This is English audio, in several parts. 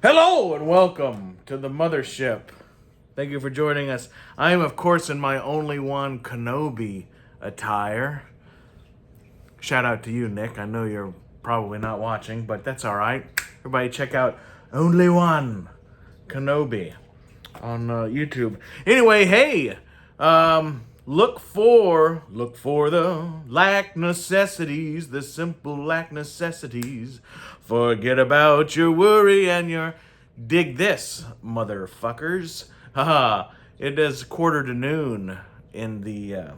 Hello and welcome to the mothership. Thank you for joining us. I am, of course, in my only one Kenobi attire. Shout out to you, Nick. I know you're probably not watching, but that's all right. Everybody check out Only One Kenobi on YouTube. Anyway, hey, look for the lack necessities, the simple lack necessities. Forget about your worry and your dig this, motherfuckers. Haha, it is 1:45 in the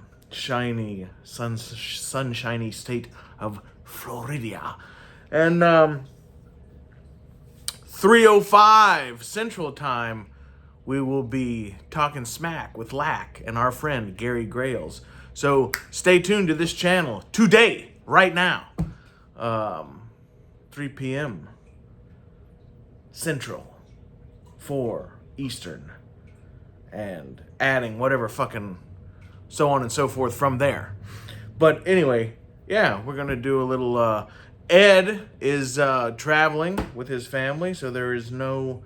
sunshiny state of Florida. And 3:05 Central Time, we will be talking smack with Lack and our friend Gary Grails. So stay tuned to this channel today, right now, 3 p.m. Central, 4 Eastern, and adding whatever fucking so on and so forth from there. But anyway, yeah, we're going to do a little... Ed is traveling with his family, so there is no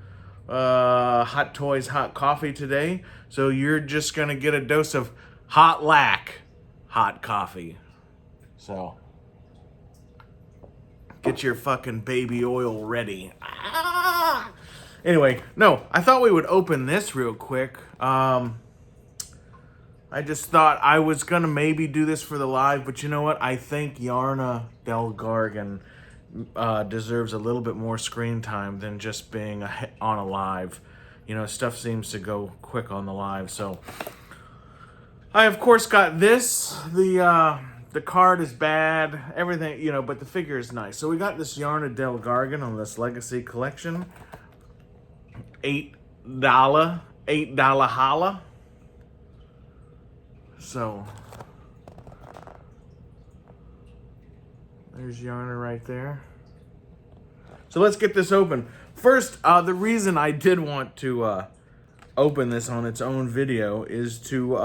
hot toys, hot coffee today. So you're just going to get a dose of hot lack, hot coffee. So get your fucking baby oil ready. Anyway, no, I thought we would open this real quick. I just thought I was going to maybe do this for the live, but you know what? I think Yarna Del Gargan deserves a little bit more screen time than just being on a live. You know, stuff seems to go quick on the live, so... I, of course, got this. The card is bad, everything, you know, but the figure is nice. So we got this Yarna Del Gargan on this Legacy Collection. $8 holla. So, there's Yarna right there. So let's get this open. First, the reason I did want to open this on its own video is to,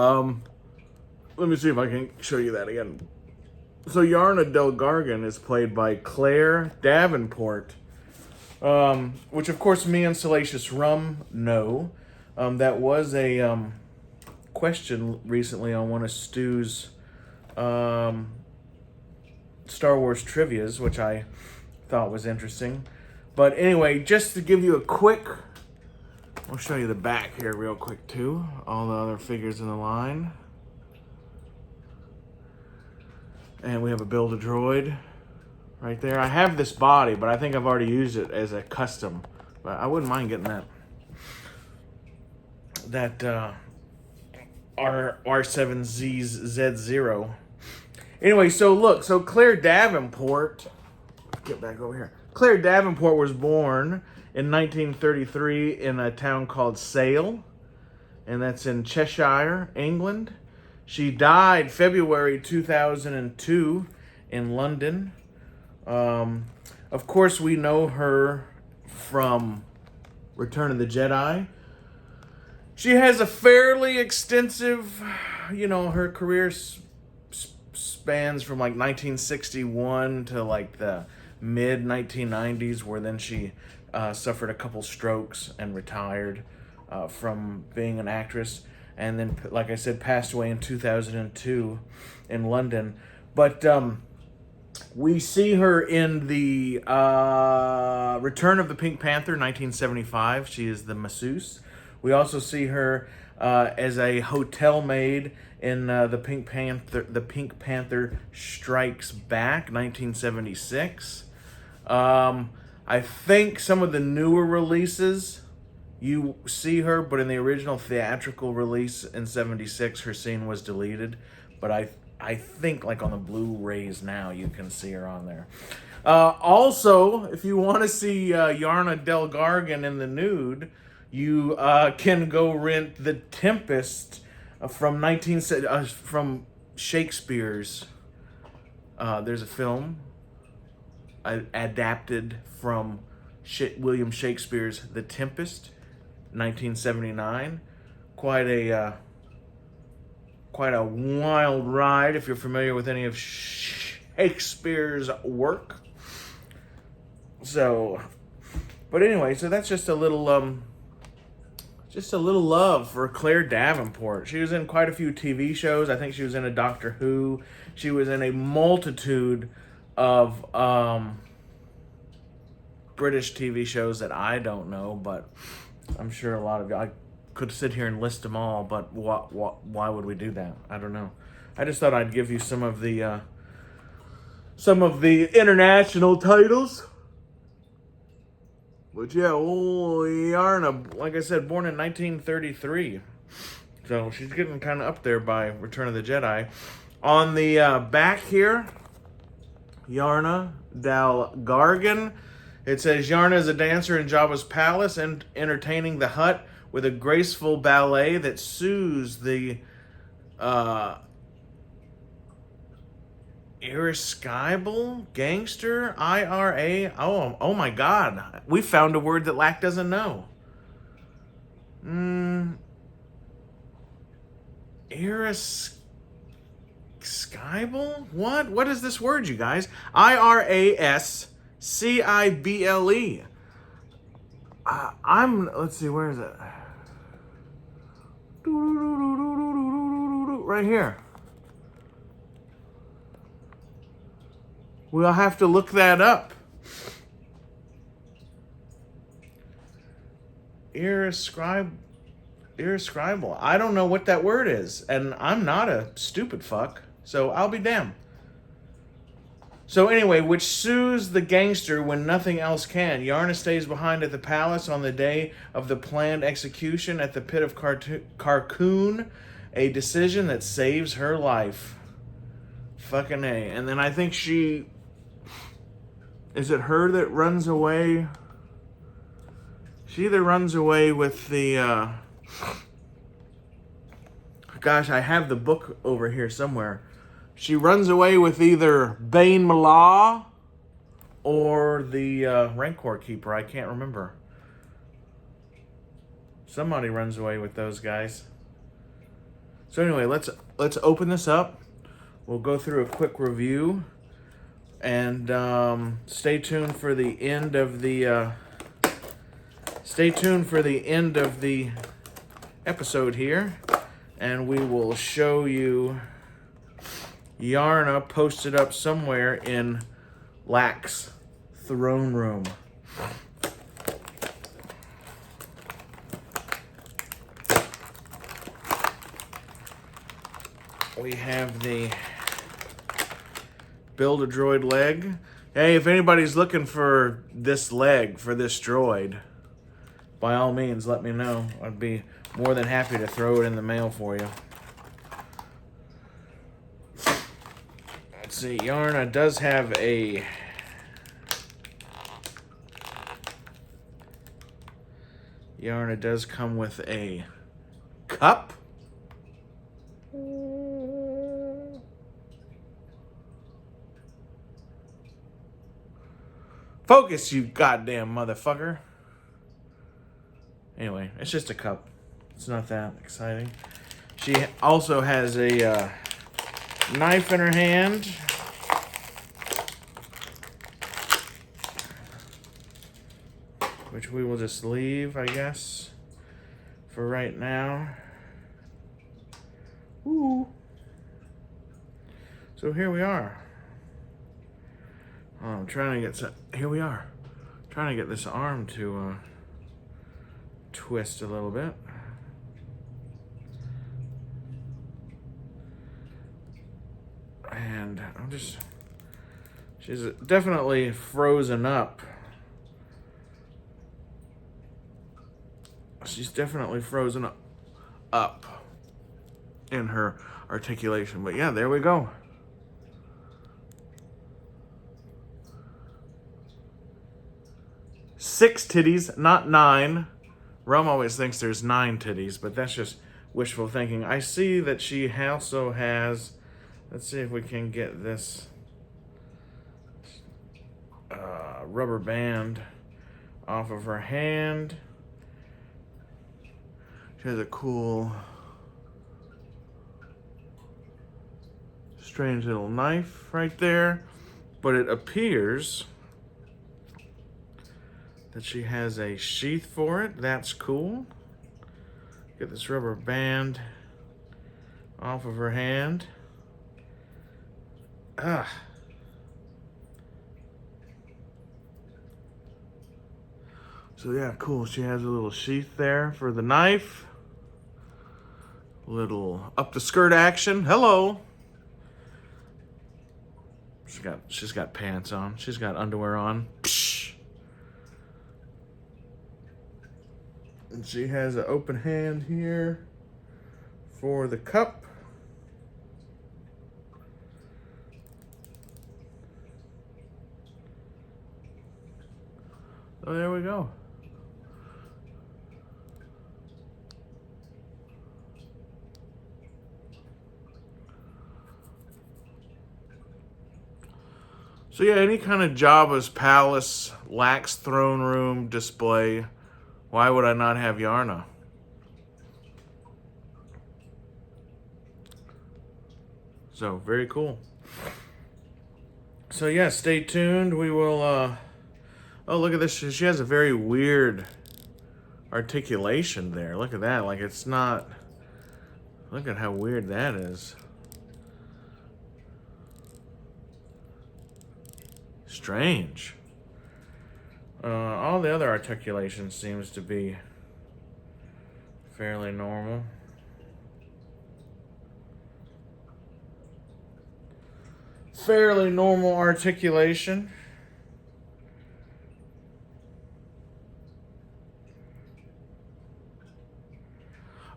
let me see if I can show you that again. So Yarna Del Gargan is played by Claire Davenport, which of course me and Salacious Rum know. That was a... question recently on one of Stu's Star Wars trivias, which I thought was interesting. But anyway, just to give you a quick... I'll show you the back here real quick too. All the other figures in the line. And we have a Build-A-Droid right there. I have this body, but I think I've already used it as a custom. But I wouldn't mind getting that R7Z0. Anyway, so look, so Claire Davenport, get back over here. Claire Davenport was born in 1933 in a town called Sale, and that's in Cheshire, England. She died February 2002 in London. Of course, we know her from Return of the Jedi. She has a fairly extensive, you know, her career spans from like 1961 to like the mid-1990s, where then she suffered a couple strokes and retired from being an actress. And then, like I said, passed away in 2002 in London. But we see her in the Return of the Pink Panther, 1975. She is the masseuse. We also see her as a hotel maid in the Pink Panther Strikes Back, 1976. I think some of the newer releases, you see her, but in the original theatrical release in 76, her scene was deleted. But I think like on the Blu-rays now, you can see her on there. Also, if you want to see Yarna Del Gargan in the nude, you can go rent The Tempest from Shakespeare's. There's a film adapted from William Shakespeare's The Tempest, 1979. Quite a wild ride if you're familiar with any of Shakespeare's work. So But anyway, so that's just a little love for Claire Davenport. She was in quite a few TV shows. I think she was in a Doctor Who. She was in a multitude of British TV shows that I don't know, but I'm sure a lot of you. I could sit here and list them all, but why would we do that? I don't know. I just thought I'd give you some of the international titles. But yeah, Yarna, like I said, born in 1933. So she's getting kind of up there by Return of the Jedi. On the back here, Yarna Dal Gargan. It says, Yarna is a dancer in Jabba's palace and entertaining the Hutt with a graceful ballet that soothes the irascible gangster, IRA. Oh my God. We found a word that Lack doesn't know. Irascible? What is this word, you guys? IRASCIBLE. Let's see, where is it? Right here. We'll have to look that up. Irascible. I don't know what that word is, and I'm not a stupid fuck, so I'll be damned. So anyway, which soothes the gangster when nothing else can. Yarna stays behind at the palace on the day of the planned execution at the pit of Carcoon, a decision that saves her life. Fucking A. And then I think is it her that runs away? She either runs away with the, gosh, I have the book over here somewhere. She runs away with either Bane Malah or the Rancor Keeper. I can't remember. Somebody runs away with those guys. So anyway, let's open this up. We'll go through a quick review, and stay tuned for the end of the episode here, and we will show you Yarna posted up somewhere in Lack's throne room. We have the Build-A-Droid leg. Hey, if anybody's looking for this leg for this droid, by all means, let me know. I'd be more than happy to throw it in the mail for you. Let's see, Yarna does have a Yarna does come with a cup. Focus, you goddamn motherfucker. Anyway, it's just a cup. It's not that exciting. She also has a knife in her hand. Which we will just leave, I guess, for right now. Ooh. So here we are. Oh, I'm trying to get here we are. Trying to get this arm to twist a little bit. And she's definitely frozen up. She's definitely frozen up in her articulation. But yeah, there we go. Six titties, not 9. Rome always thinks there's 9 titties, but that's just wishful thinking. I see that she also has, let's see if we can get this rubber band off of her hand. She has a cool, strange little knife right there, but it appears that she has a sheath for it. That's cool. Get this rubber band off of her hand. Ah. So yeah, cool. She has a little sheath there for the knife. Little up the skirt action. Hello. She's got pants on. She's got underwear on. Psh. And she has an open hand here for the cup. Oh, there we go. So yeah, any kind of Jabba's palace, lax throne room display. Why would I not have Yarna? So very cool. So yeah, stay tuned. We will. Oh, look at this. She has a very weird articulation there. Look at that. Like it's not. Look at how weird that is. Strange. All the other articulation seems to be fairly normal. Fairly normal articulation.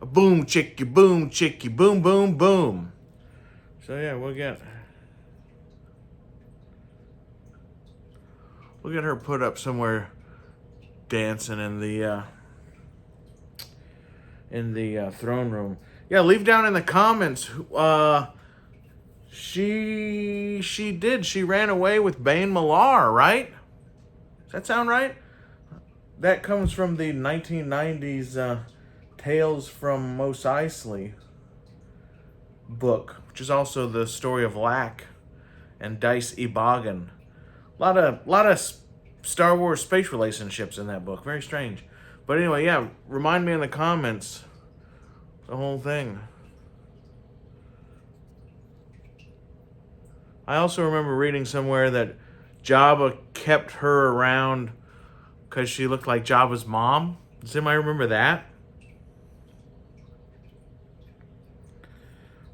A boom chicky, boom chicky, boom boom boom. So yeah, we'll get her put up somewhere dancing in the throne room. Yeah, leave down in the comments. She did. She ran away with Bane Millar, right? Does that sound right? That comes from the 1990s Tales from Mos Eisley book, which is also the story of Lack and Dice Ibogan. Lot of Star Wars space relationships in that book. Very strange. But anyway, yeah, remind me in the comments the whole thing. I also remember reading somewhere that Jabba kept her around because she looked like Jabba's mom. Does anybody remember that?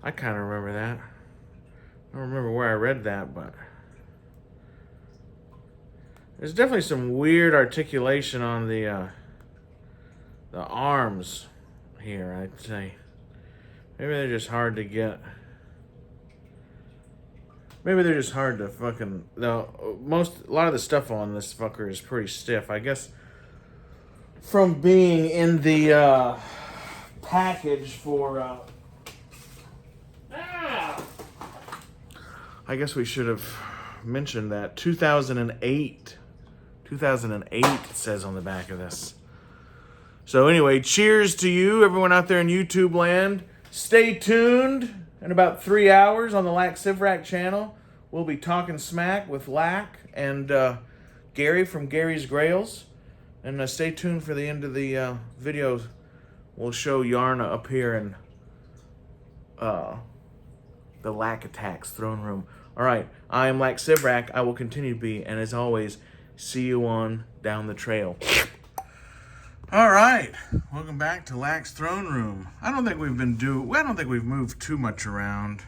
I kind of remember that. I don't remember where I read that, but there's definitely some weird articulation on the arms here, I'd say. Maybe they're just hard to get. Maybe they're just hard to fucking. No, a lot of the stuff on this fucker is pretty stiff. I guess from being in the package for. I guess we should have mentioned that 2008. 2008 it says on the back of this. So anyway, cheers to you, everyone out there in YouTube land. Stay tuned. In about 3 hours on the Lack Sivrak channel, we'll be talking smack with Lack and Gary from Gary's Grails. And stay tuned for the end of the video. We'll show Yarna up here in the Lack Attacks throne room. All right, I am Lack Sivrak. I will continue to be, and as always, see you on down the trail. All right, welcome back to Lack's throne room. I don't think we've moved too much around.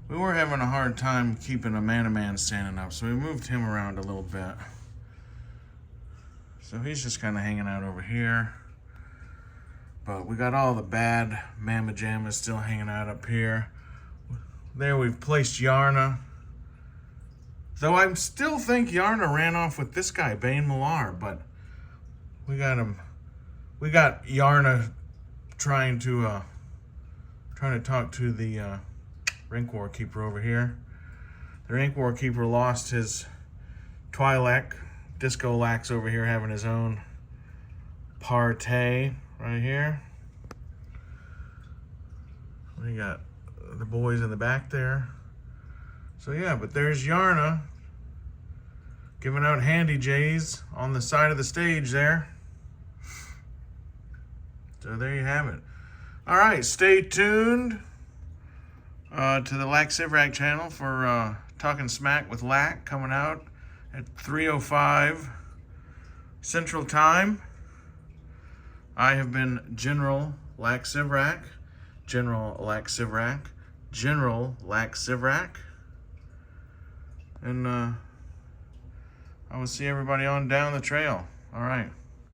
We were having a hard time keeping a man-to-man standing up, so we moved him around a little bit. So he's just kind of hanging out over here. But we got all the bad mamma jammas still hanging out up here. There we've placed Yarna. Though I still think Yarna ran off with this guy, Bane Millar, but we got him. We got Yarna trying to talk to the Rank War Keeper over here. The Rank War Keeper lost his Twi'lek. Disco Lack's over here having his own party right here. We got the boys in the back there. So yeah, but there's Yarna Giving out handy J's on the side of the stage there. So there you have it. All right, stay tuned to the Lack Sivrak channel for Talking Smack with Lack coming out at 3:05 Central Time. I have been General Lack Sivrak, General Lack Sivrak, General Lack Sivrak. And I will see everybody on down the trail. All right.